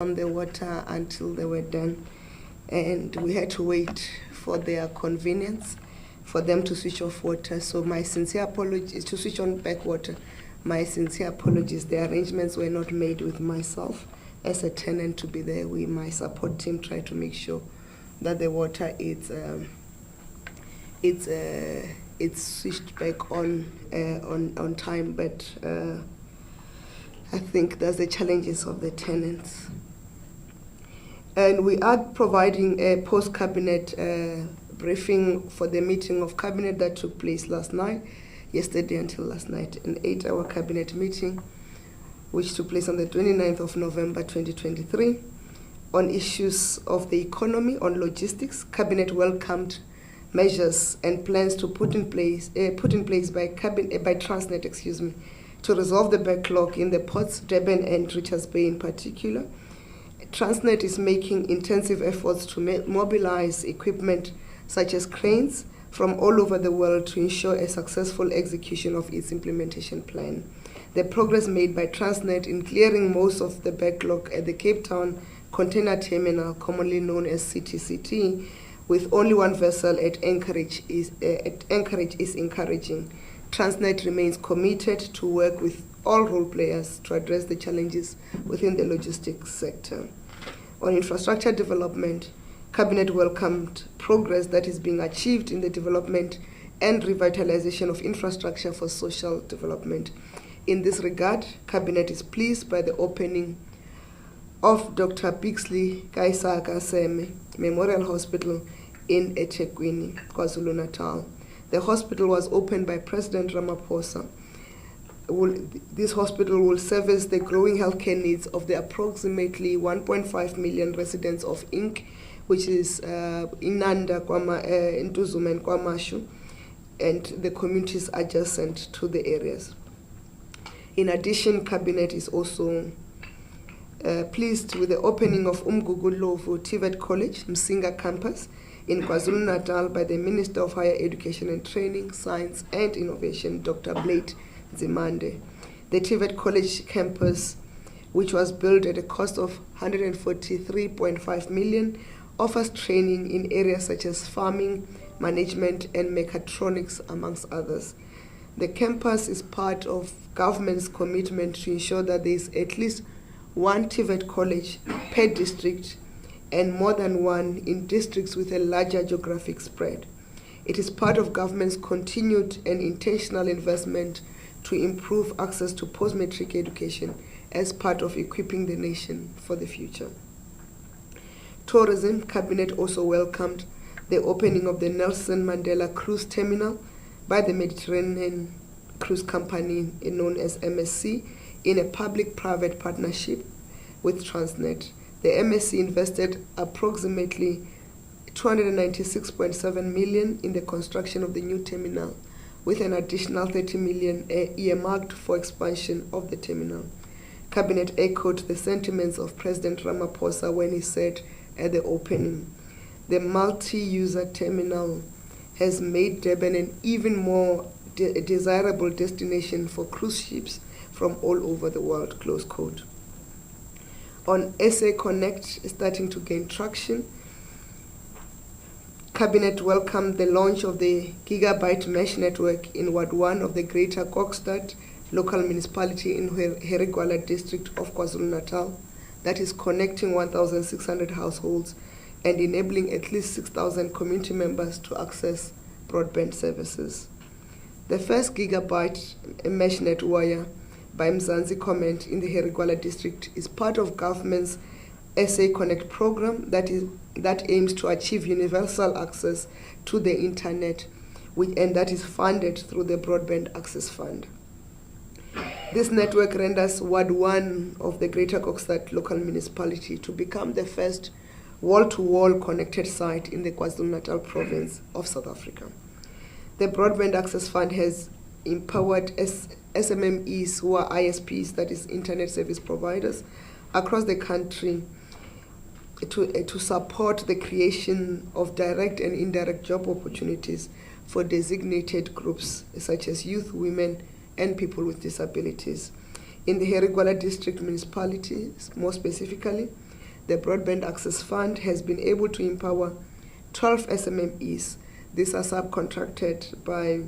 on the water until they were done, and we had to wait for their convenience for them to switch off water. So my sincere apologies, to switch on back water. My sincere apologies. The arrangements were not made with myself as a tenant to be there. My support team tried to make sure that the water is it's switched back on time, but I think that's the challenges of the tenants. And we are providing a post-cabinet briefing for the meeting of cabinet that took place yesterday until last night, an 8-hour cabinet meeting, which took place on the 29th of November 2023, on issues of the economy, on logistics. Cabinet welcomed measures and plans to put in place by Transnet, to resolve the backlog in the ports, Durban and Richards Bay in particular. Transnet is making intensive efforts to mobilize equipment such as cranes from all over the world to ensure a successful execution of its implementation plan. The progress made by Transnet in clearing most of the backlog at the Cape Town Container Terminal, commonly known as CTCT, with only one vessel at Anchorage is encouraging. Transnet remains committed to work with all role players to address the challenges within the logistics sector. On infrastructure development, Cabinet welcomed progress that is being achieved in the development and revitalization of infrastructure for social development. In this regard, Cabinet is pleased by the opening of Dr. Bixley Kaisaka Seme Memorial Hospital in eThekwini, KwaZulu-Natal. The hospital was opened by President Ramaphosa. This hospital will service the growing healthcare needs of the approximately 1.5 million residents of Inc., which is Inanda, Ntuzuma, and KwaMashu, and the communities adjacent to the areas. In addition, Cabinet is also pleased with the opening of Umgugundlovu TVET College, Msinga campus, in KwaZulu-Natal by the Minister of Higher Education and Training, Science and Innovation, Dr. Blade Zimande. The TVET College campus, which was built at a cost of 143.5 million, offers training in areas such as farming, management, and mechatronics, amongst others. The campus is part of government's commitment to ensure that there is at least one TVET college per district and more than one in districts with a larger geographic spread. It is part of government's continued and intentional investment to improve access to post-matric education as part of equipping the nation for the future. Tourism. Cabinet also welcomed the opening of the Nelson Mandela Cruise Terminal by the Mediterranean Cruise Company, known as MSC, in a public-private partnership with Transnet. The MSC invested approximately 296.7 million in the construction of the new terminal, with an additional 30 million earmarked for expansion of the terminal. Cabinet echoed the sentiments of President Ramaphosa when he said at the opening, "The multi-user terminal has made Durban an even more desirable destination for cruise ships from all over the world," close quote. On SA Connect starting to gain traction, Cabinet welcomed the launch of the Gigabyte Mesh Network in Ward 1 of the Greater Kokstad local municipality in Herigwala district of KwaZulu-Natal, that is connecting 1,600 households and enabling at least 6,000 community members to access broadband services. The first Gigabyte Mesh Net wire by Mzansi Comment in the Herigwala district is part of government's SA Connect program that aims to achieve universal access to the internet, and that is funded through the Broadband Access Fund. This network renders Ward 1 of the Greater Kokstad local municipality to become the first wall-to-wall connected site in the KwaZulu-Natal province of South Africa. The Broadband Access Fund has empowered SMMEs, who are ISPs, that is internet service providers, across the country to support the creation of direct and indirect job opportunities for designated groups such as youth, women, and people with disabilities. In the Herigwala district municipalities, more specifically, the Broadband Access Fund has been able to empower 12 SMMEs. These are subcontracted by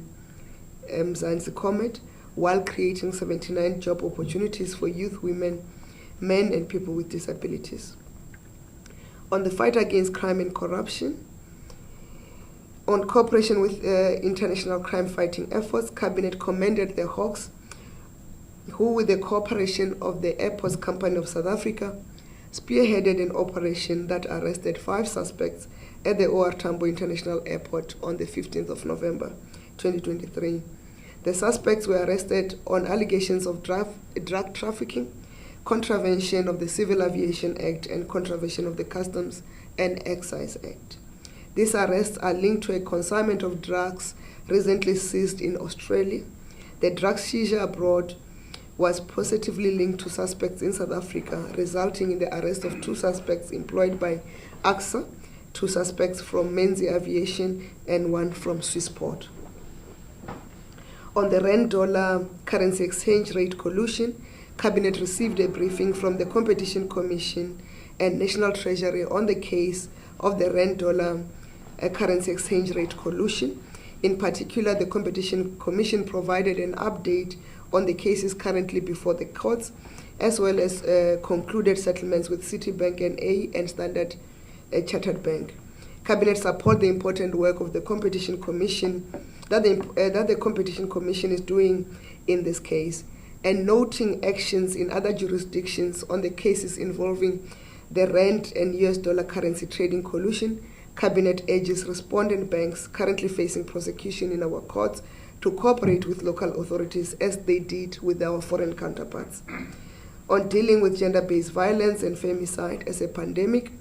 Mzansi Comet, while creating 79 job opportunities for youth, women, men, and people with disabilities. On the fight against crime and corruption, on cooperation with international crime fighting efforts, Cabinet commended the Hawks, who, with the cooperation of the Airports Company of South Africa, spearheaded an operation that arrested 5 suspects at the OR Tambo International Airport on the 15th of November 2023. The suspects were arrested on allegations of drug trafficking, contravention of the Civil Aviation Act, and contravention of the Customs and Excise Act. These arrests are linked to a consignment of drugs recently seized in Australia. The drug seizure abroad was positively linked to suspects in South Africa, resulting in the arrest of 2 suspects employed by AXA, 2 suspects from Menzi Aviation, and 1 from Swissport. On the Rand-Dollar currency exchange rate collusion, Cabinet received a briefing from the Competition Commission and National Treasury on the case of the Rand-Dollar currency exchange rate collusion. In particular, the Competition Commission provided an update on the cases currently before the courts, as well as concluded settlements with Citibank NA and Standard Chartered Bank. Cabinet support the important work of the Competition Commission that the Competition Commission is doing in this case, and noting actions in other jurisdictions on the cases involving the Rand and US dollar currency trading collusion. Cabinet urges respondent banks currently facing prosecution in our courts to cooperate with local authorities as they did with our foreign counterparts. On dealing with gender-based violence and femicide as a pandemic,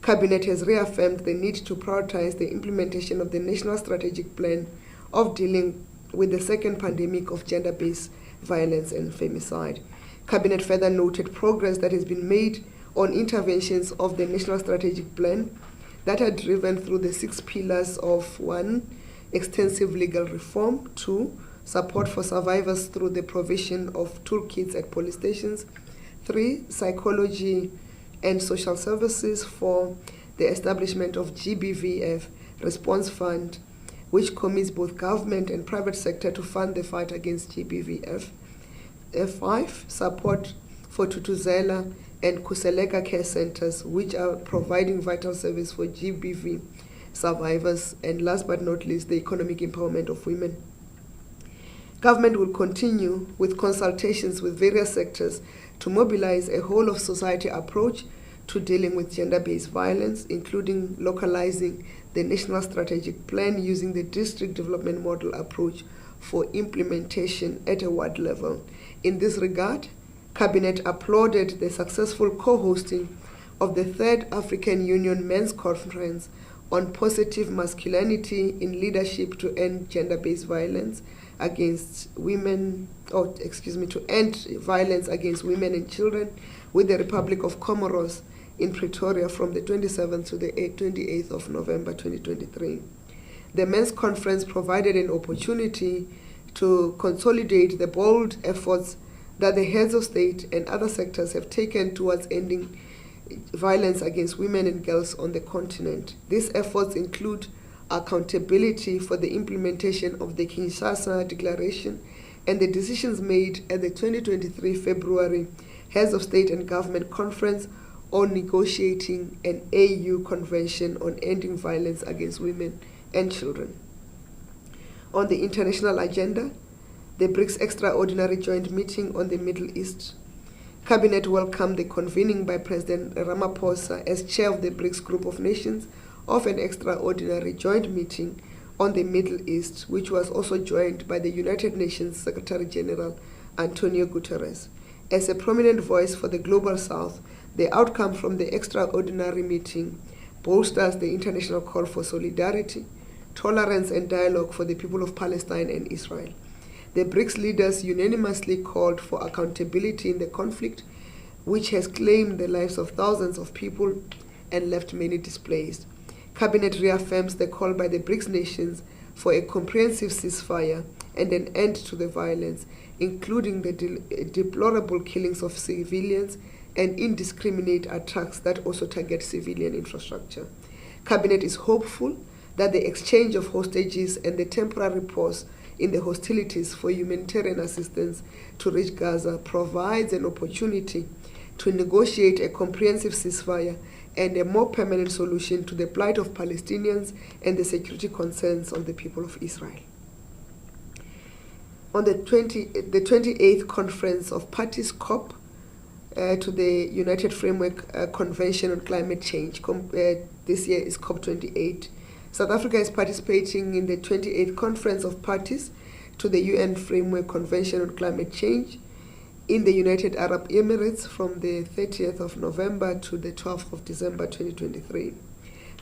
Cabinet has reaffirmed the need to prioritize the implementation of the National Strategic Plan of dealing with the second pandemic of gender-based violence and femicide. Cabinet further noted progress that has been made on interventions of the National Strategic Plan that are driven through the 6 pillars of 1, extensive legal reform, 2, support for survivors through the provision of toolkits at police stations, 3, psychology and social services, 4, the establishment of GBVF Response Fund, which commits both government and private sector to fund the fight against GBVF, 5, support for Tutuzela and Kuseleka care centers, which are providing vital service for GBV survivors, and last but not least, the economic empowerment of women. Government will continue with consultations with various sectors to mobilize a whole of society approach to dealing with gender-based violence, including localizing the National Strategic Plan using the District Development Model approach for implementation at a ward level. In this regard, Cabinet applauded the successful co-hosting of the 3rd African Union Men's Conference on Positive Masculinity in Leadership to End Gender-Based Violence against women, to end violence against women and children with the Republic of Comoros in Pretoria from the 27th to the 28th of November 2023. The Men's Conference provided an opportunity to consolidate the bold efforts that the heads of state and other sectors have taken towards ending violence against women and girls on the continent. These efforts include accountability for the implementation of the Kinshasa Declaration and the decisions made at the 2023 February Heads of State and Government Conference on negotiating an AU Convention on Ending Violence Against Women and Children. On the international agenda, the BRICS Extraordinary Joint Meeting on the Middle East. Cabinet welcomed the convening by President Ramaphosa as chair of the BRICS Group of Nations of an extraordinary joint meeting on the Middle East, which was also joined by the United Nations Secretary General Antonio Guterres. As a prominent voice for the Global South, the outcome from the extraordinary meeting bolsters the international call for solidarity, tolerance, and dialogue for the people of Palestine and Israel. The BRICS leaders unanimously called for accountability in the conflict, which has claimed the lives of thousands of people and left many displaced. Cabinet reaffirms the call by the BRICS nations for a comprehensive ceasefire and an end to the violence, including the deplorable killings of civilians and indiscriminate attacks that also target civilian infrastructure. Cabinet is hopeful that the exchange of hostages and the temporary pause in the hostilities for humanitarian assistance to reach Gaza provides an opportunity to negotiate a comprehensive ceasefire and a more permanent solution to the plight of Palestinians and the security concerns of the people of Israel. On the 28th Conference of Parties COP to the United Framework Convention on Climate Change, this year is COP28, South Africa is participating in the 28th Conference of Parties to the UN Framework Convention on Climate Change in the United Arab Emirates from the 30th of November to the 12th of December 2023.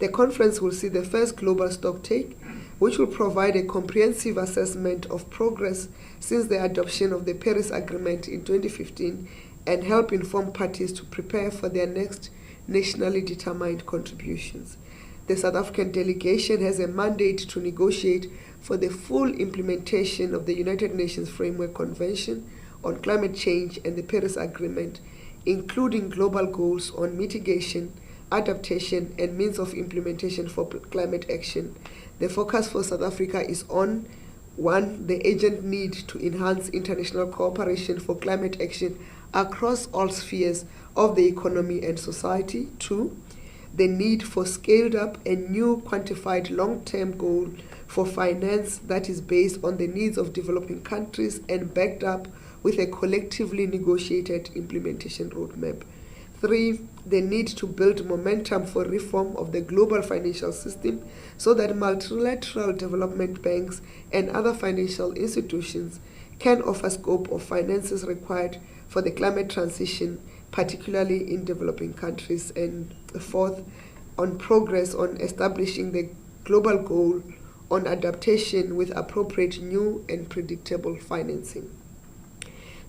The conference will see the first global stocktake, which will provide a comprehensive assessment of progress since the adoption of the Paris Agreement in 2015 and help inform parties to prepare for their next nationally determined contributions. The South African delegation has a mandate to negotiate for the full implementation of the United Nations Framework Convention on Climate Change and the Paris Agreement, including global goals on mitigation, adaptation, and means of implementation for climate action. The focus for South Africa is on 1. The urgent need to enhance international cooperation for climate action across all spheres of the economy and society. 2. The need for scaled up and new quantified long-term goal for finance that is based on the needs of developing countries and backed up with a collectively negotiated implementation roadmap. 3. The need to build momentum for reform of the global financial system so that multilateral development banks and other financial institutions can offer scope of finances required for the climate transition, particularly in developing countries. And 4th, on progress on establishing the global goal on adaptation with appropriate new and predictable financing.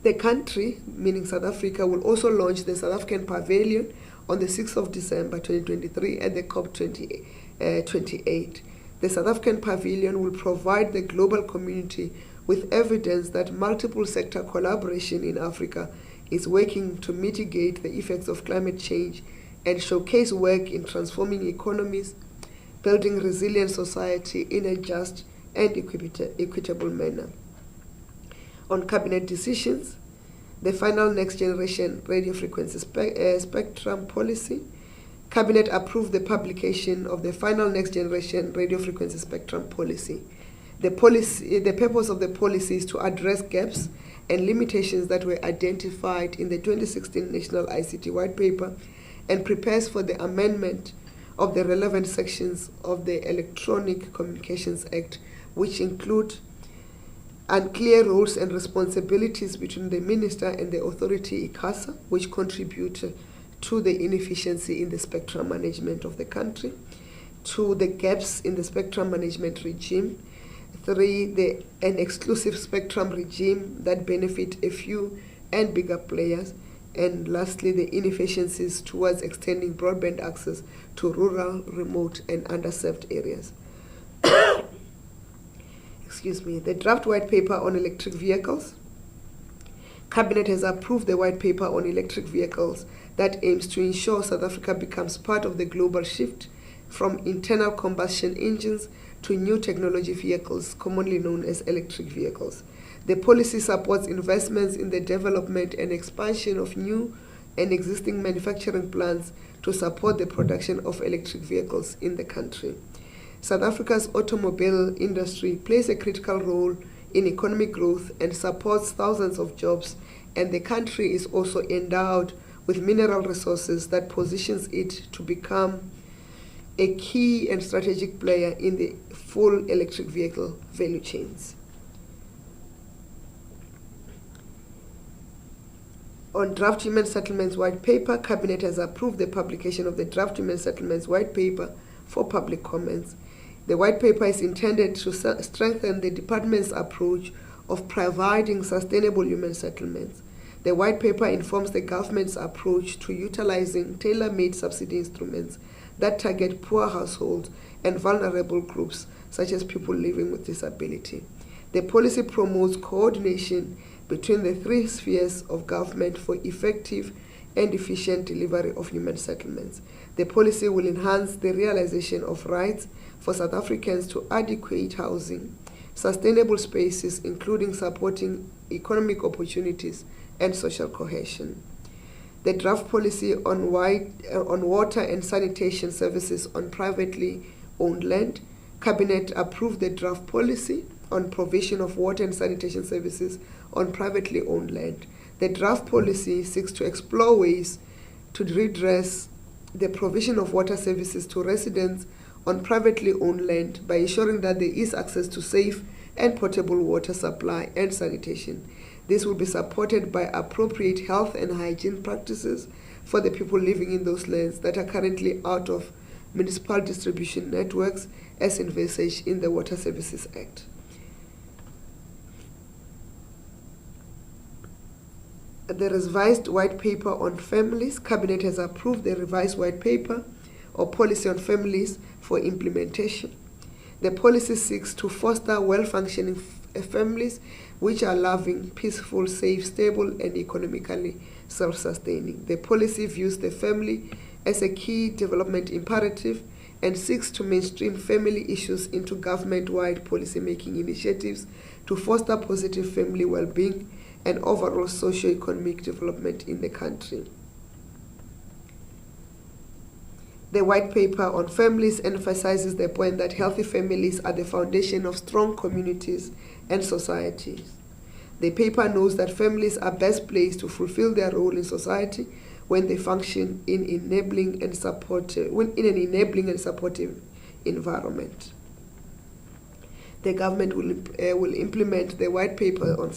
The country, meaning South Africa, will also launch the South African Pavilion on the 6th of December 2023 at the COP28. The South African Pavilion will provide the global community with evidence that multiple sector collaboration in Africa is working to mitigate the effects of climate change and showcase work in transforming economies, building resilient society in a just and equitable manner. On cabinet decisions, the final next generation radio frequency spectrum policy, Cabinet approved the publication of the final next generation radio frequency spectrum policy. The purpose of the policy is to address gaps and limitations that were identified in the 2016 National ICT White Paper and prepares for the amendment of the relevant sections of the Electronic Communications Act, which include unclear roles and responsibilities between the minister and the authority ICASA, which contribute to the inefficiency in the spectrum management of the country, 2, the gaps in the spectrum management regime, 3, an exclusive spectrum regime that benefit a few and bigger players, and lastly, the inefficiencies towards extending broadband access to rural, remote, and underserved areas. The draft white paper on electric vehicles. Cabinet has approved the white paper on electric vehicles that aims to ensure South Africa becomes part of the global shift from internal combustion engines to new technology vehicles, commonly known as electric vehicles. The policy supports investments in the development and expansion of new and existing manufacturing plants to support the production of electric vehicles in the country. South Africa's automobile industry plays a critical role in economic growth and supports thousands of jobs, and the country is also endowed with mineral resources that positions it to become a key and strategic player in the full electric vehicle value chains. On draft human settlements white paper, Cabinet has approved the publication of the draft human settlements white paper for public comments. The white paper is intended to strengthen the department's approach of providing sustainable human settlements. The white paper informs the government's approach to utilizing tailor-made subsidy instruments that target poor households and vulnerable groups, such as people living with disability. The policy promotes coordination between the 3 spheres of government for effective and efficient delivery of human settlements. The policy will enhance the realization of rights for South Africans to adequate housing, sustainable spaces, including supporting economic opportunities and social cohesion. The draft policy on water and sanitation services on privately owned land. Cabinet approved the draft policy on provision of water and sanitation services on privately owned land. The draft policy seeks to explore ways to redress the provision of water services to residents on privately owned land by ensuring that there is access to safe and potable water supply and sanitation. This will be supported by appropriate health and hygiene practices for the people living in those lands that are currently out of municipal distribution networks as envisaged in the Water Services Act. The revised white paper on families. Cabinet has approved the revised white paper or policy on families for implementation. The policy seeks to foster well-functioning families which are loving, peaceful, safe, stable, and economically self-sustaining. The policy views the family as a key development imperative and seeks to mainstream family issues into government-wide policy-making initiatives to foster positive family well-being and overall socio-economic development in the country. The white paper on families emphasizes the point that healthy families are the foundation of strong communities and societies. The paper knows that families are best placed to fulfill their role in society when they function in an enabling and supportive environment. The government will implement the white paper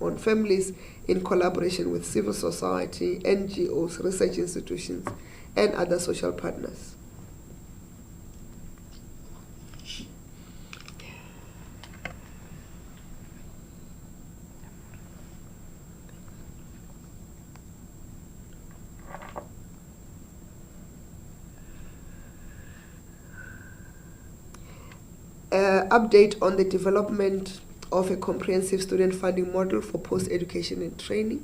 on families in collaboration with civil society, NGOs, research institutions, and other social partners. Update on the development of a comprehensive student funding model for post-education and training.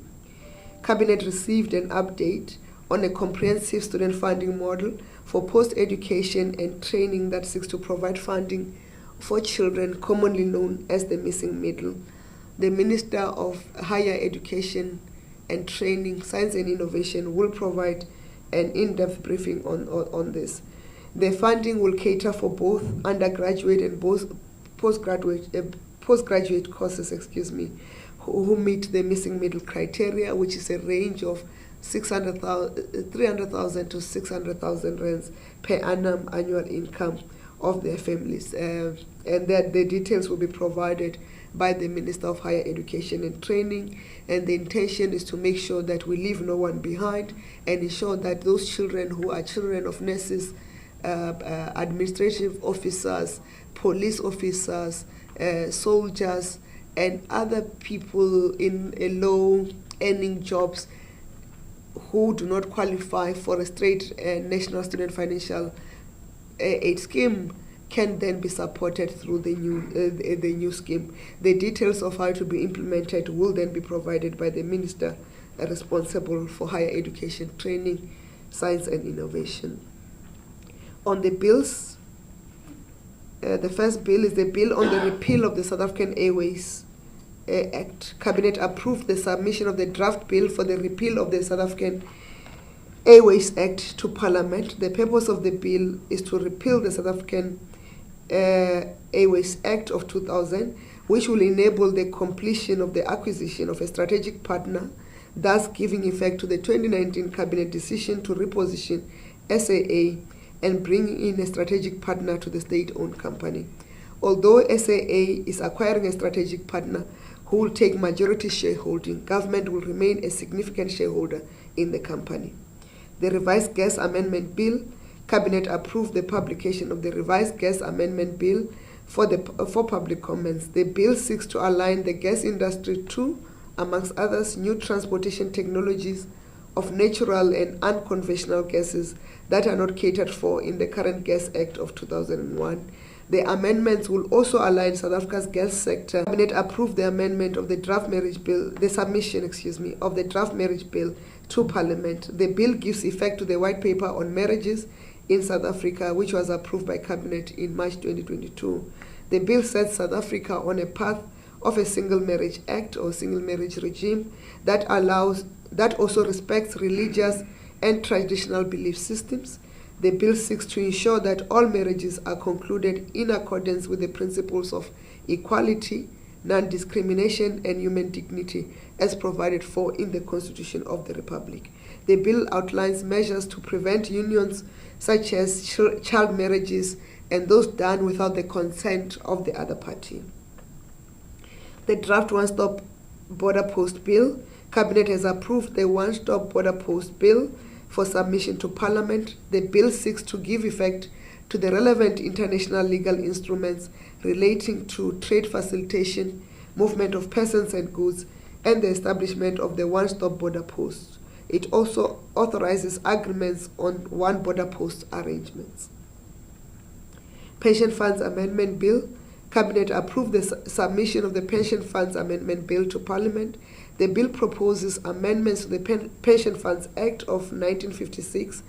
Cabinet received an update on a comprehensive student funding model for post-education and training that seeks to provide funding for children commonly known as the missing middle. The Minister of Higher Education and Training, Science and Innovation will provide an in-depth briefing on this. The funding will cater for both undergraduate and both postgraduate courses, who meet the missing middle criteria, which is a range of 300,000 to 600,000 rands per annum annual income of their families. And that the details will be provided by the Minister of Higher Education and Training. And the intention is to make sure that we leave no one behind and ensure that those children who are children of nurses, administrative officers, police officers, soldiers, and other people in low earning jobs who do not qualify for a straight National Student Financial Aid Scheme can then be supported through the new scheme. The details of how to be implemented will then be provided by the Minister responsible for higher education, training, science and innovation. On the bills, the first bill is the bill on the repeal of the South African Airways Act. Cabinet approved the submission of the draft bill for the repeal of the South African Airways Act to Parliament. The purpose of the bill is to repeal the South African Airways Act of 2000, which will enable the completion of the acquisition of a strategic partner, thus giving effect to the 2019 Cabinet decision to reposition SAA and bring in a strategic partner to the state-owned company. Although SAA is acquiring a strategic partner who will take majority shareholding, government will remain a significant shareholder in the company. The revised gas amendment bill, Cabinet approved the publication of the revised gas amendment bill for public comments. The bill seeks to align the gas industry to, amongst others, new transportation technologies of natural and unconventional gases that are not catered for in the current Gas Act of 2001. The amendments will also align South Africa's gas sector. Cabinet approved the amendment of the draft marriage bill, the submission, of the draft marriage bill to Parliament. The bill gives effect to the white paper on marriages in South Africa, which was approved by Cabinet in March 2022. The bill sets South Africa on a path of a Single Marriage Act or single marriage regime that also respects religious and traditional belief systems. The bill seeks to ensure that all marriages are concluded in accordance with the principles of equality, non-discrimination, and human dignity as provided for in the Constitution of the Republic. The bill outlines measures to prevent unions such as child marriages and those done without the consent of the other party. The draft One-Stop Border Post Bill. Cabinet has approved the One-Stop Border Post Bill for submission to Parliament. The bill seeks to give effect to the relevant international legal instruments relating to trade facilitation, movement of persons and goods, and the establishment of the one-stop border post. It also authorizes agreements on one border post arrangements. Pension Funds Amendment Bill. Cabinet approved the submission of the Pension Funds Amendment Bill to Parliament. The bill proposes amendments to the Pension Funds Act of 1956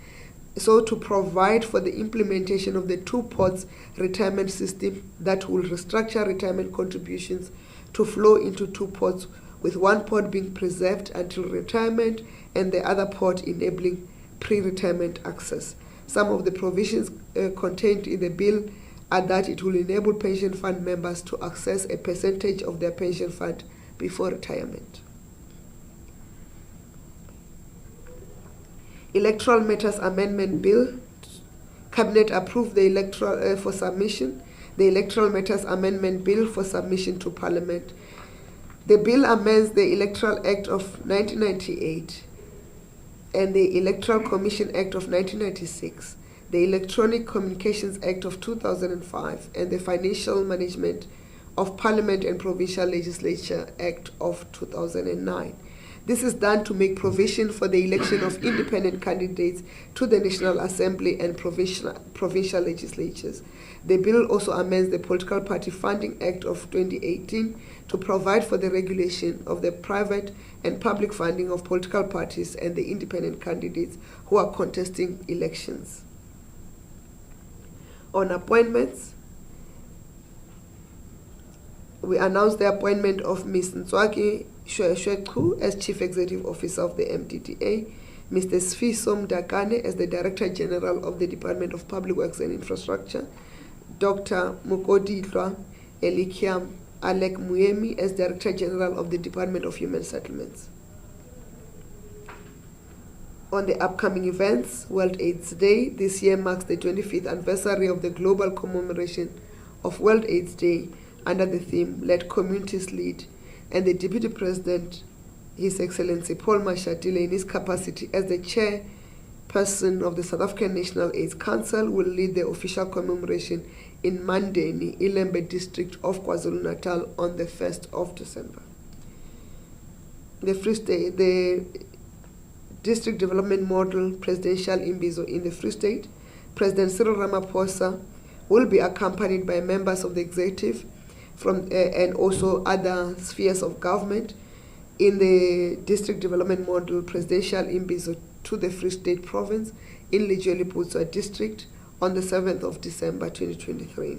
so to provide for the implementation of the two pots retirement system that will restructure retirement contributions to flow into two pots, with one pot being preserved until retirement and the other pot enabling pre-retirement access. Some of the provisions contained in the bill are that it will enable pension fund members to access a percentage of their pension fund before retirement. Electoral Matters Amendment Bill. Cabinet approved the for submission the Electoral Matters Amendment Bill for submission to Parliament. The bill amends the Electoral Act of 1998 and the Electoral Commission Act of 1996, the Electronic Communications Act of 2005, and the Financial Management of Parliament and Provincial Legislature Act of 2009. This is done to make provision for the election of independent candidates to the National Assembly and provincial legislatures. The bill also amends the Political Party Funding Act of 2018 to provide for the regulation of the private and public funding of political parties and the independent candidates who are contesting elections. On appointments, we announced the appointment of Ms. Ntswaki Shweshweku as Chief Executive Officer of the MDDA, Mr. Sfiso Mdakane as the Director General of the Department of Public Works and Infrastructure, Dr. Mukodilwa Elikiam Alek Muyemi as Director General of the Department of Human Settlements. On the upcoming events, World AIDS Day this year marks the 25th anniversary of the global commemoration of World AIDS Day under the theme Let Communities Lead, and the Deputy President, His Excellency Paul Mashatile, in his capacity as the chairperson of the South African National AIDS Council, will lead the official commemoration in Mandeni, Ilembe district of KwaZulu-Natal on the 1st of December. The Free State, the District Development Model Presidential Imbizo in the Free State, President Cyril Ramaphosa will be accompanied by members of the executive and also other spheres of government in the District Development Model Presidential Imbizo to the Free State Province in Lejwe-Leputswa District on the 7th of December 2023.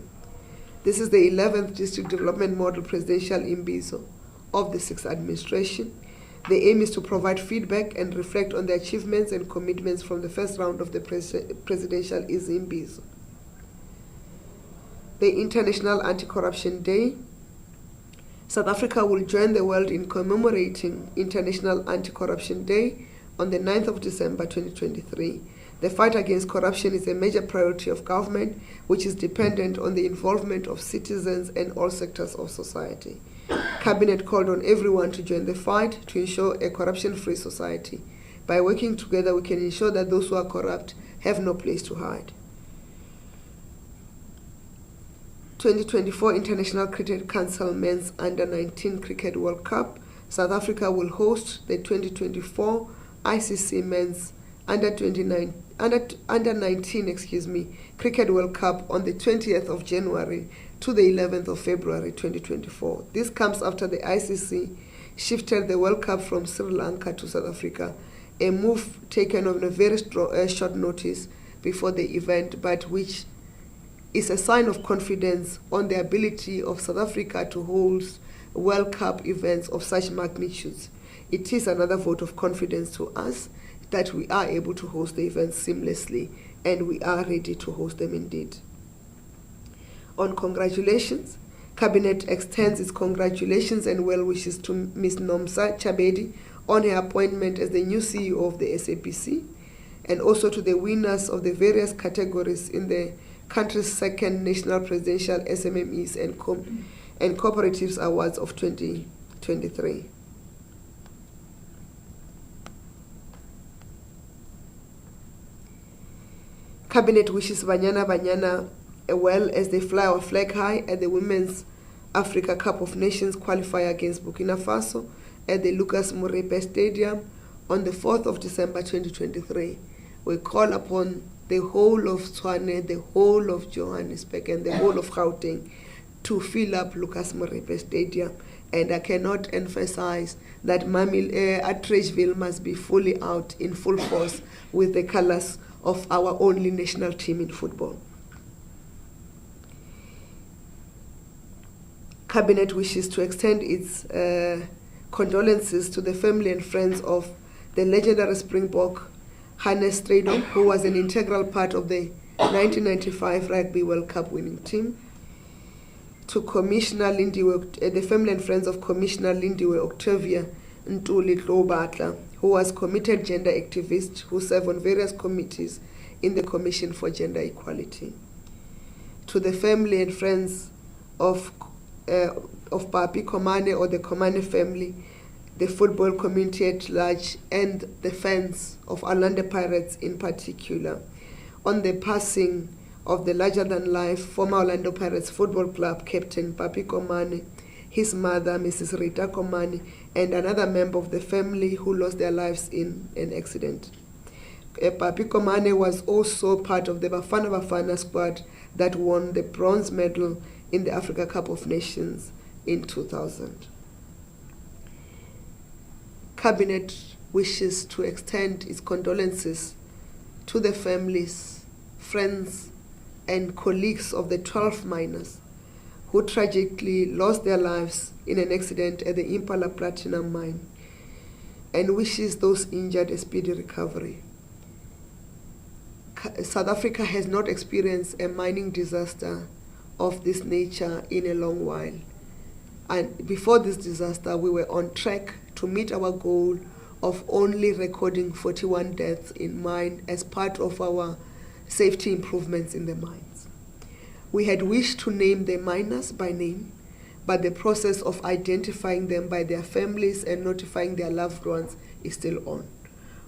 This is the 11th District Development Model Presidential Imbizo of the 6th Administration. The aim is to provide feedback and reflect on the achievements and commitments from the first round of the Presidential Imbizo. The International Anti-Corruption Day. South Africa will join the world in commemorating International Anti-Corruption Day on the 9th of December 2023. The fight against corruption is a major priority of government, which is dependent on the involvement of citizens and all sectors of society. Cabinet called on everyone to join the fight to ensure a corruption-free society. By working together, we can ensure that those who are corrupt have no place to hide. 2024 International Cricket Council Men's Under-19 Cricket World Cup. South Africa will host the 2024 ICC Men's Under-19 Cricket World Cup on the 20th of January to the 11th of February 2024. This comes after the ICC shifted the World Cup from Sri Lanka to South Africa a move taken on a very short notice before the event, but which is a sign of confidence on the ability of South Africa to hold World Cup events of such magnitudes. It is another vote of confidence to us that we are able to host the events seamlessly, and we are ready to host them indeed. On congratulations, Cabinet extends its congratulations and well wishes to Ms. Nomsa Ntshavheni on her appointment as the new CEO of the SABC, and also to the winners of the various categories in the country's second National Presidential SMMEs and Cooperatives Awards of 2023. Cabinet wishes Banyana well as they fly our flag high at the Women's Africa Cup of Nations qualifier against Burkina Faso at the Lucas Morepe Stadium on the 4th of December 2023. We call upon the whole of Tshwane, the whole of Johannesburg, and the whole of Gauteng to fill up Lucas Morepe Stadium. And I cannot emphasize that Atteridgeville must be fully out in full force with the colors of our only national team in football. Cabinet wishes to extend its condolences to the family and friends of the legendary Springbok Hannes Strydom, who was an integral part of the 1995 Rugby World Cup winning team. To Commissioner Lindiwe, the family and friends of Commissioner Lindiwe Octavia Ntuli Tlobatla, who was committed gender activist who served on various committees in the Commission for Gender Equality. To the family and friends of Papi Komane or the Komane family, the football community at large, and the fans of Orlando Pirates in particular, on the passing of the larger-than-life former Orlando Pirates Football Club captain Papi Komane, his mother, Mrs. Rita Komane, and another member of the family who lost their lives in an accident. Papi Komane was also part of the Bafana squad that won the bronze medal in the Africa Cup of Nations in 2000. Cabinet wishes to extend its condolences to the families, friends, and colleagues of the 12 miners who tragically lost their lives in an accident at the Impala Platinum Mine, and wishes those injured a speedy recovery. South Africa has not experienced a mining disaster of this nature in a long while. And before this disaster, we were on track to meet our goal of only recording 41 deaths in mine as part of our safety improvements in the mines. We had wished to name the miners by name, but the process of identifying them by their families and notifying their loved ones is still on.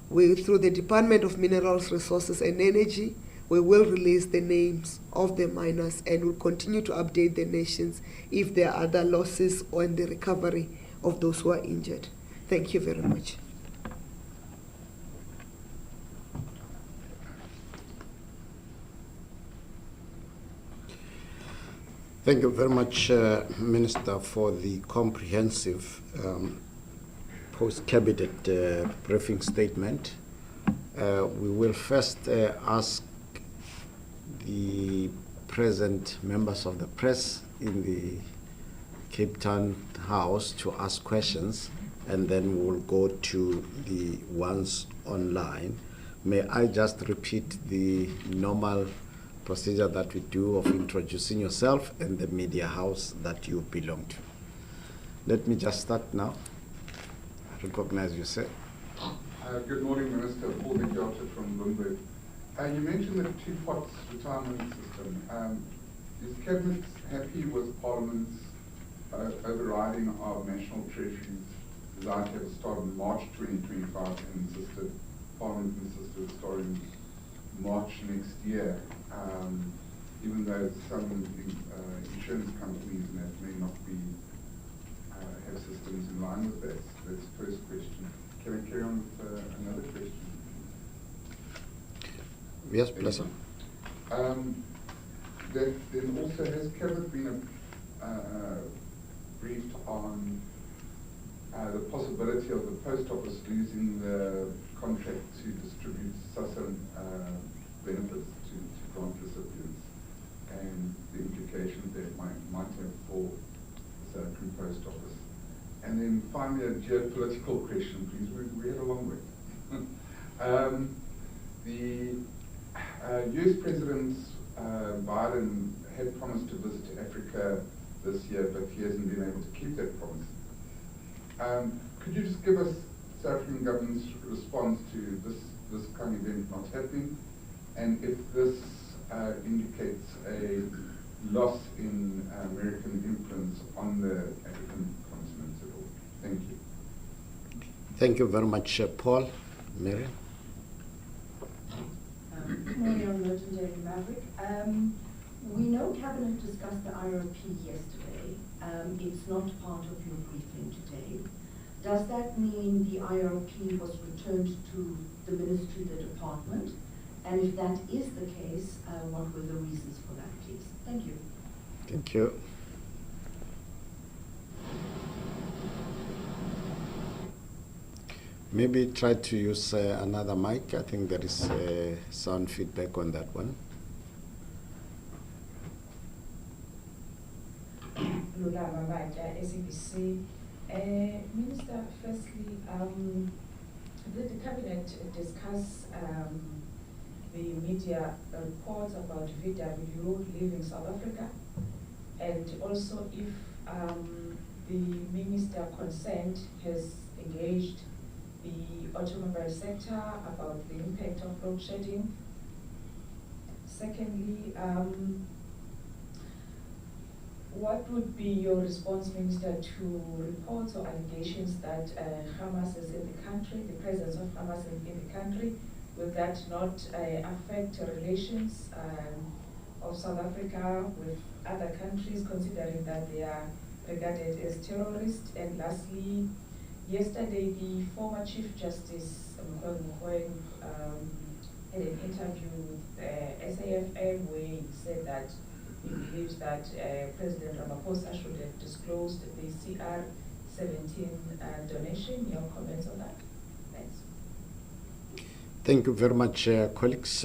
Through the Department of Minerals, Resources and Energy, we will release the names of the miners and will continue to update the nations if there are other losses or in the recovery of those who are injured. Thank you very much. Thank you very much, Minister, for the comprehensive post-cabinet briefing statement. We will first ask the present members of the press in the Cape Town House to ask questions, and then we will go to the ones online. May I just repeat the normal procedure that we do of introducing yourself and the media house that you belong to. Let me just start now. I recognize you, sir. Good morning, Minister. Paul McJarter from Bloomberg. You mentioned the two-pot retirement system. Is Cabinet happy with Parliament's overriding of National Treasury's desire to have a start in March 2025 and Parliament insisted starting March next year, even though some insurance companies and that may not be have systems in line with that? That's the first question. Can I carry on with another question? Yes, please. Then also, has Cabinet been briefed on the possibility of the post office losing the contract to distribute SASSA benefits to grant recipients, and the implications that might have for the South African Post Office. And then finally, a geopolitical question, please. We had a long way. The US President Biden had promised to visit Africa this year, but he hasn't been able to keep that promise. Could you just give us South African government's response to this kind of event not happening, and if this indicates a loss in American influence on the African continent at all? Thank you. Thank you very much, Paul. Miriam? Good morning, I'm Legendary Maverick. We know Cabinet discussed the IRP yesterday. It's not part of your briefing today. Does that mean the IRP was returned to the ministry, the department? And if that is the case, what were the reasons for that, please? Thank you. Thank you. Maybe try to use another mic. I think there is sound feedback on that one. Lula Mabaja, SABC. Minister, firstly, did the Cabinet discuss the media reports about VW leaving South Africa? And also if the Minister concerned has engaged the automobile sector about the impact of load shedding? Secondly, what would be your response, Minister, to reports or allegations that Hamas is in the country, the presence of Hamas in the country? Will that not affect relations of South Africa with other countries, considering that they are regarded as terrorists? And lastly, yesterday the former Chief Justice Mkhweng had an interview with SAFM where he said that he believes that President Ramaphosa should have disclosed the CR17 donation. Your comments on that? Thanks. Thank you very much, colleagues.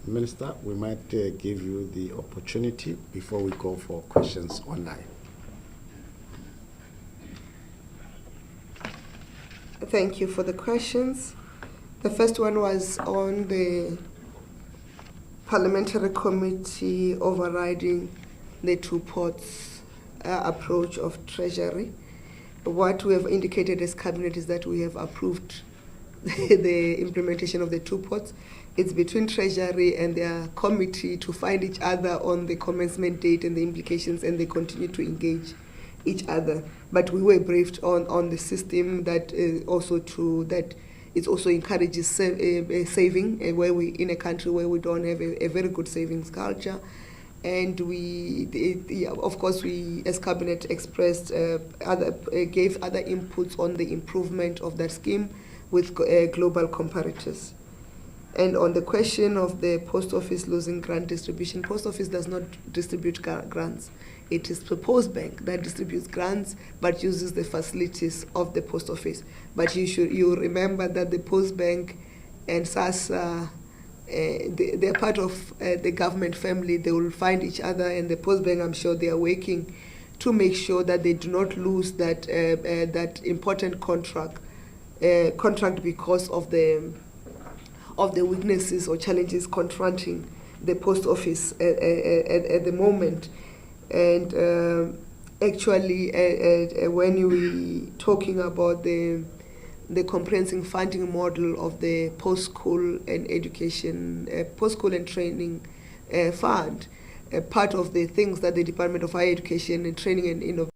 Minister, we might give you the opportunity before we go for questions online. Thank you for the questions. The first one was on the Parliamentary Committee overriding the two ports approach of Treasury. What we have indicated as Cabinet is that we have approved the implementation of the two ports. It's between Treasury and their committee to find each other on the commencement date and the implications, and they continue to engage each other. But we were briefed on the system that it also encourages saving where we in a country where we don't have a very good savings culture. And of course, we as Cabinet expressed gave other inputs on the improvement of that scheme with global comparators. And on the question of the Post Office losing grant distribution, Post Office does not distribute grants. It is the Post Bank that distributes grants but uses the facilities of the Post Office. But you remember that the Post Bank and SASSA, they're part of the government family. They will find each other, and the Post Bank, I'm sure they are working to make sure that they do not lose that important contract because of the weaknesses or challenges confronting the Post Office at the moment. And actually, when we talking about the comprehensive funding model of the post-school and education, post-school and training fund, part of the things that the Department of Higher Education and Training and Innovation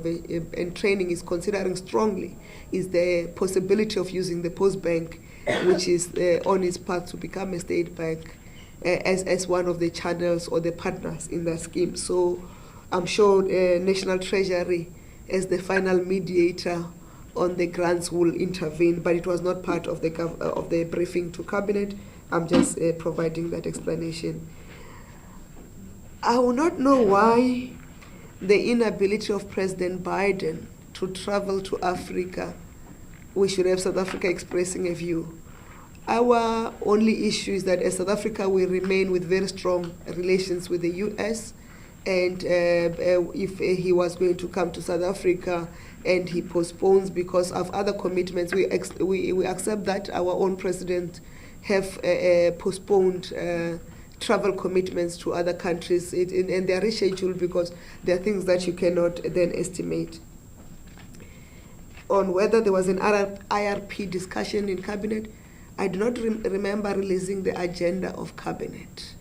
and training is considering strongly is the possibility of using the Post Bank, which is on its path to become a state bank, as one of the channels or the partners in that scheme. So I'm sure National Treasury, as the final mediator on the grants, will intervene, but it was not part of the briefing to Cabinet. I'm just providing that explanation. I will not know why the inability of President Biden to travel to Africa, we should have South Africa expressing a view. Our only issue is that as South Africa, we remain with very strong relations with the US, and if he was going to come to South Africa and he postpones because of other commitments, we accept that our own president have postponed travel commitments to other countries, and they are rescheduled because there are things that you cannot then estimate. On whether there was an IRP discussion in Cabinet, I do not remember releasing the agenda of Cabinet.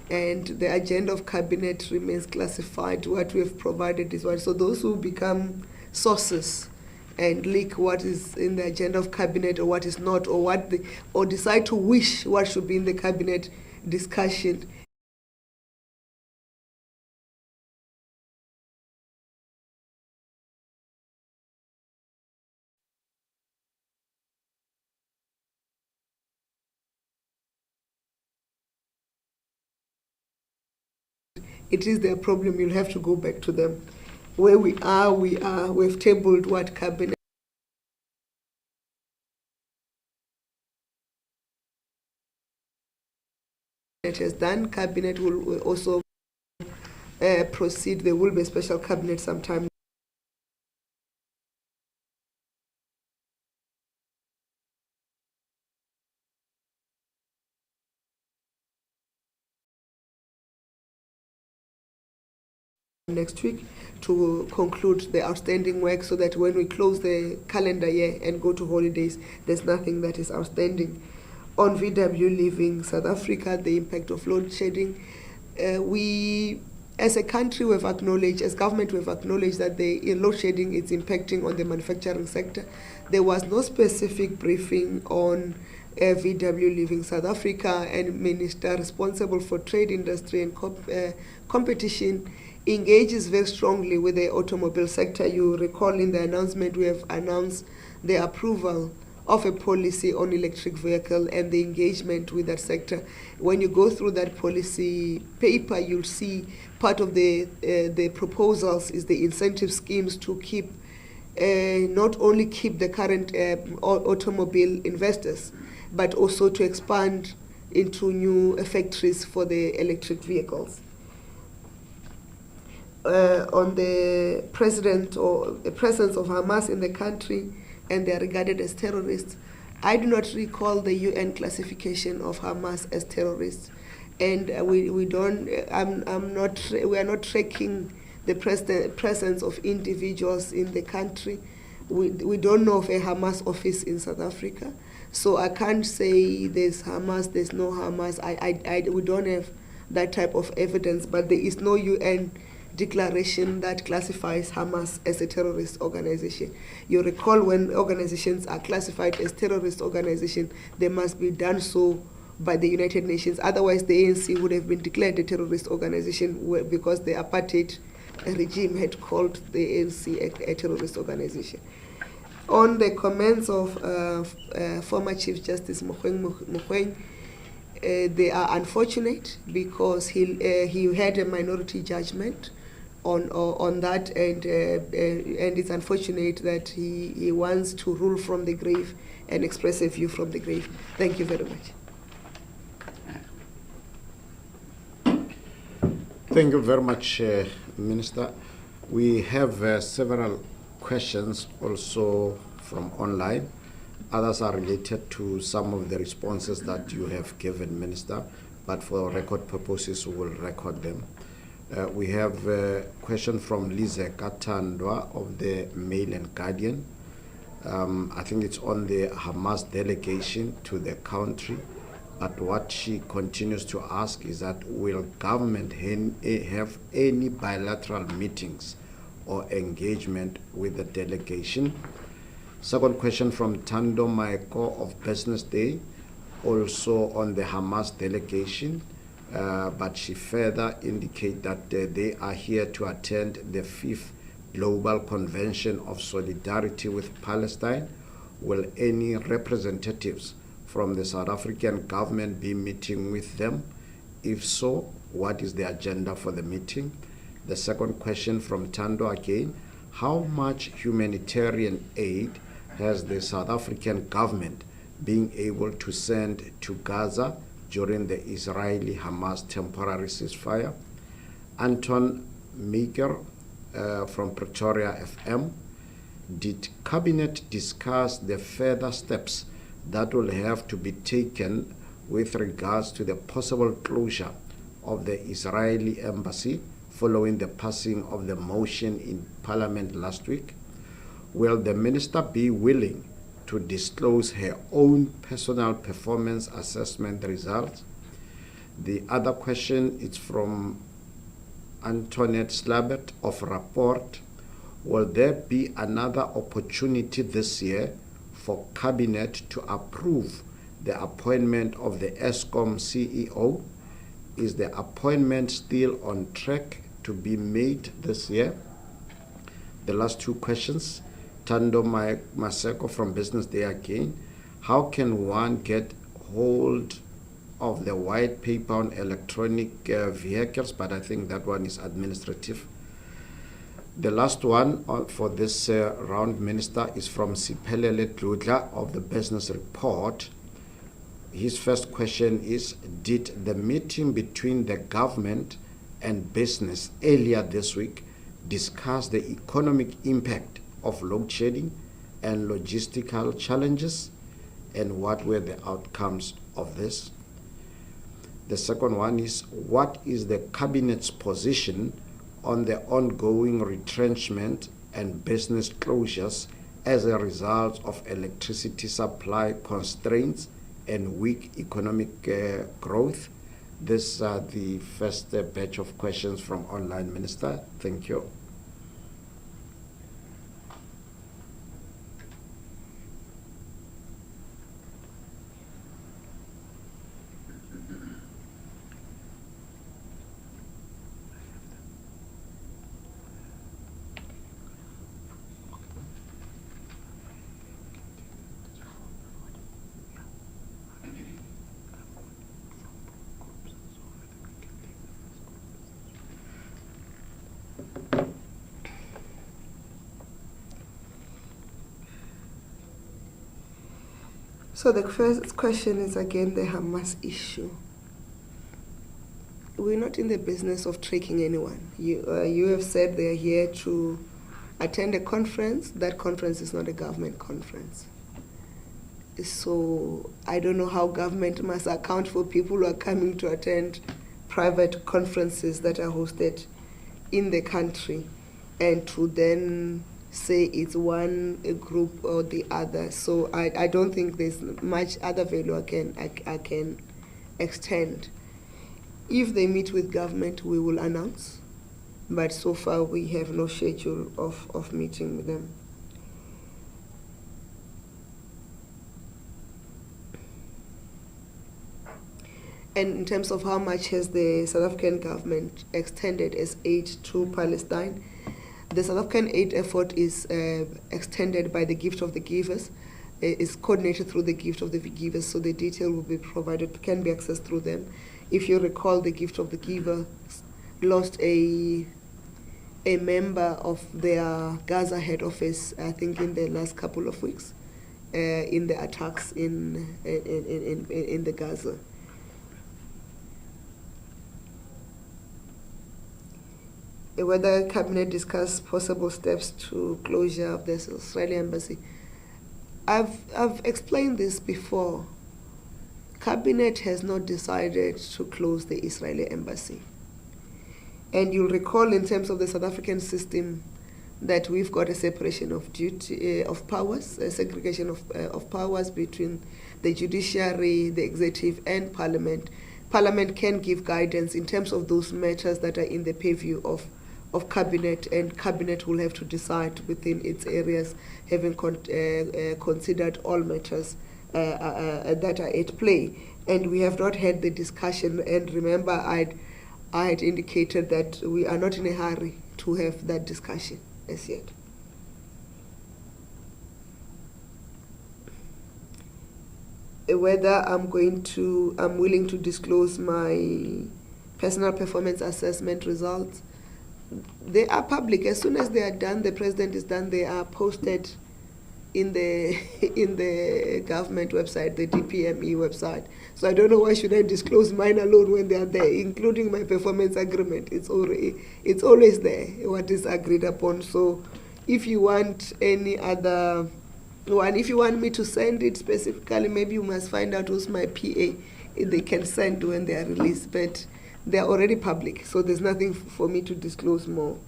And the agenda of Cabinet remains classified. What we have provided is what. So those who become sources and leak what is in the agenda of Cabinet or what is not, or decide to wish what should be in the Cabinet discussion, it is their problem. You'll have to go back to them. Where we are, we've tabled what Cabinet has done. Cabinet will also proceed. There will be a special Cabinet sometime next week to conclude the outstanding work, so that when we close the calendar year and go to holidays, there's nothing that is outstanding. On VW leaving South Africa, the impact of load shedding, we as a country we've acknowledged, as government we've acknowledged that the load shedding is impacting on the manufacturing sector. There was no specific briefing on VW leaving South Africa, and Minister responsible for trade, industry and competition engages very strongly with the automobile sector. You recall in the announcement we have announced the approval of a policy on electric vehicle and the engagement with that sector. When you go through that policy paper, you'll see part of the proposals is the incentive schemes to keep, not only keep the current automobile investors, but also to expand into new factories for the electric vehicles. On the president or the presence of Hamas in the country, and they are regarded as terrorists, I do not recall the UN classification of Hamas as terrorists, and we are not tracking the presence of individuals in the country. We don't know of a Hamas office in South Africa, so I can't say there's Hamas, there's no Hamas. We don't have that type of evidence, but there is no UN declaration that classifies Hamas as a terrorist organization. You recall when organizations are classified as terrorist organizations, they must be done so by the United Nations. Otherwise, the ANC would have been declared a terrorist organization because the apartheid regime had called the ANC a terrorist organization. On the comments of former Chief Justice Mogoeng, they are unfortunate because he had a minority judgment on that, and it's unfortunate that he wants to rule from the grave and express a view from the grave. Thank you very much. Thank you very much, Minister. We have several questions also from online. Others are related to some of the responses that you have given, Minister, but for record purposes, we will record them. We have a question from Lise Katandwa of the Mail and Guardian. I think it's on the Hamas delegation to the country. But what she continues to ask is that will government have any bilateral meetings or engagement with the delegation. Second question from Tando Maeko of Business Day, also on the Hamas delegation, but she further indicated that they are here to attend the 5th Global Convention of Solidarity with Palestine. Will any representatives from the South African government be meeting with them? If so, what is the agenda for the meeting? The second question from Tando again, how much humanitarian aid has the South African government been able to send to Gaza during the Israeli-Hamas temporary ceasefire? Anton Meager from Pretoria FM, did Cabinet discuss the further steps that will have to be taken with regards to the possible closure of the Israeli embassy following the passing of the motion in Parliament last week? Will the minister be willing to disclose her own personal performance assessment results? The other question is from Antoinette Slabert of Rapport. Will there be another opportunity this year for Cabinet to approve the appointment of the ESCOM CEO? Is the appointment still on track to be made this year? The last two questions, Tando Maseko from Business Day again. How can one get hold of the white paper on electronic vehicles? But I think that one is administrative. The last one for this round, Minister, is from Siphelele Dludla of the Business Report. His first question is, did the meeting between the government and business earlier this week discuss the economic impact of load shedding and logistical challenges, and what were the outcomes of this? The second one is, what is the Cabinet's position on the ongoing retrenchment and business closures as a result of electricity supply constraints and weak economic growth? These are the first batch of questions from online, Minister. Thank you. So the first question is again the Hamas issue. We're not in the business of tricking anyone. You have said they're here to attend a conference. That conference is not a government conference. So I don't know how government must account for people who are coming to attend private conferences that are hosted in the country, and to then say it's one group or the other. So I don't think there's much other value I can extend. If they meet with government, we will announce, but so far we have no schedule of meeting with them. And in terms of how much has the South African government extended as aid to Palestine, the South African aid effort is extended by the Gift of the Givers. It's coordinated through the Gift of the Givers, so the detail will be provided, can be accessed through them. If you recall, the Gift of the Givers lost a member of their Gaza head office, I think in the last couple of weeks, in the attacks in the Gaza. Whether Cabinet discussed possible steps to closure of the Israeli embassy. I've explained this before. Cabinet has not decided to close the Israeli embassy. And you'll recall in terms of the South African system that we've got a separation of duty of powers, a segregation of powers between the judiciary, the executive, and Parliament. Parliament can give guidance in terms of those matters that are in the purview of of cabinet, and cabinet will have to decide within its areas, having considered all matters that are at play. And we have not had the discussion. And remember, I had indicated that we are not in a hurry to have that discussion as yet. Whether I'm willing to disclose my personal performance assessment results, they are public. As soon as they are done, the president is done, they are posted in the in the government website, the DPME website. So I don't know why should I disclose mine alone when they are there, including my performance agreement. It's always there, what is agreed upon. So if you want any other one, if you want me to send it specifically, maybe you must find out who's my PA. They can send when they are released, but they are already public, so there's nothing for me to disclose more.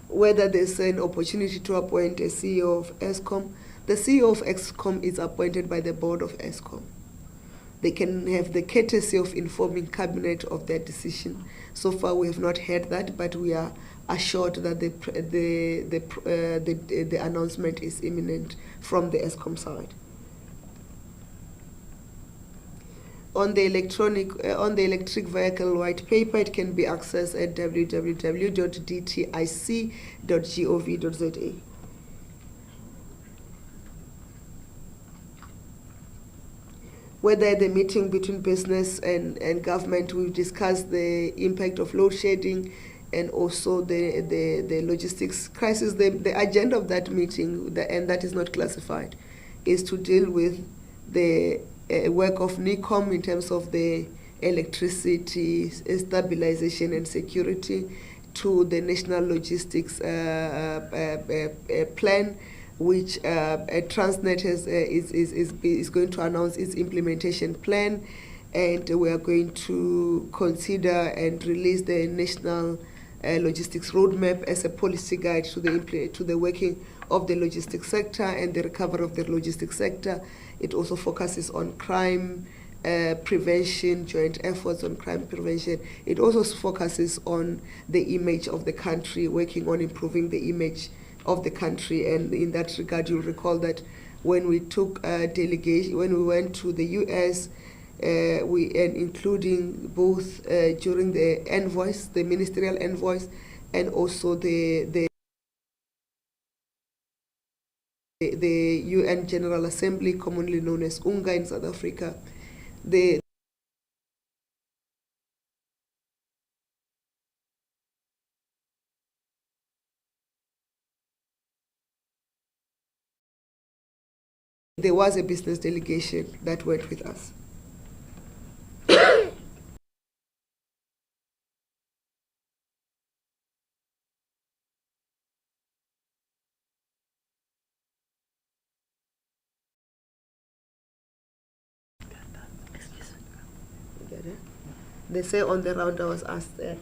Whether there's an opportunity to appoint a CEO of ESCOM, the CEO of ESCOM is appointed by the board of ESCOM. They can have the courtesy of informing cabinet of their decision. So far, we have not heard that, but we are assured that the announcement is imminent from the ESCOM side. On the electric vehicle white paper, it can be accessed at www.dtic.gov.za. Whether the meeting between business and government, we've discussed the impact of load shedding and also the logistics crisis. The agenda of that meeting, and that is not classified, is to deal with the work of NICOM in terms of the electricity stabilization and security, to the national logistics plan, which Transnet is going to announce its implementation plan, and we are going to consider and release the national logistics roadmap as a policy guide to the working of the logistics sector and the recovery of the logistics sector. It also focuses on crime prevention, joint efforts on crime prevention. It also focuses on the image of the country, working on improving the image of the country. And in that regard, you'll recall that when we took a delegation, when we went to the US, including both during the envoys, the ministerial envoys, and also the UN General Assembly, commonly known as UNGA in South Africa, there was a business delegation that went with us. They say on the round I was asked that.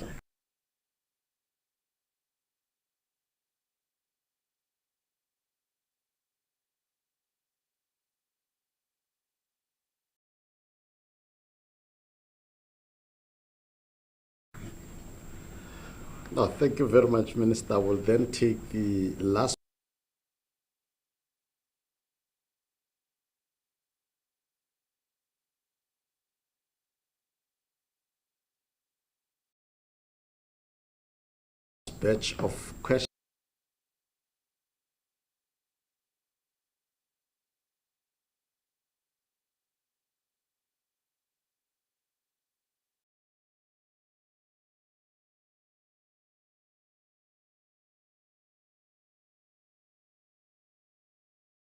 No, thank you very much, Minister. I will then take the last. Batch of questions.